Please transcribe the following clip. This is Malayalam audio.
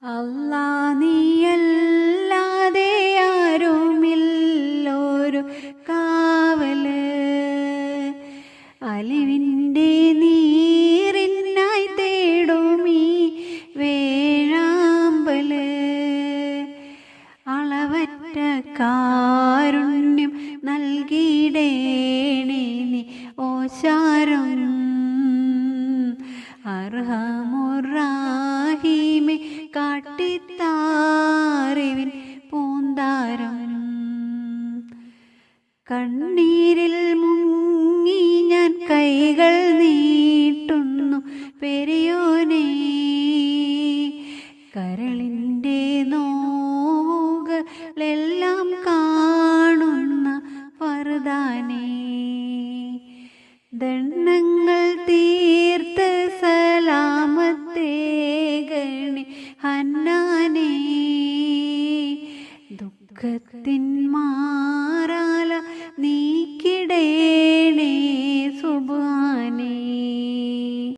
അല്ലാ നീയല്ലാതെ ആരുമില്ലൊരു കാവല്, അലിവിൻ്റെ നീറിനായി തേടുമീ വേഴാമ്പല്. അളവറ്റ കാരുണ്യം നൽകിടേണേ നീ ഓശാരം. അർഹമുറാഹിമേ കാട്ടിത്താറിവിൻ പൂന്താരം. കണ്ണീരിൽ മുങ്ങി ഞാൻ കൈകൾ നീട്ടുന്നു പെരിയോനേ, കരളിൻ്റെ നോവുകളെല്ലാം കാണുന്ന ഫർദാനേ. ദണ്ണങ്ങൾ തീർത്ത് സലാമത്തേകണി ഹന്നാനേ, ദുഃഖത്തിൻ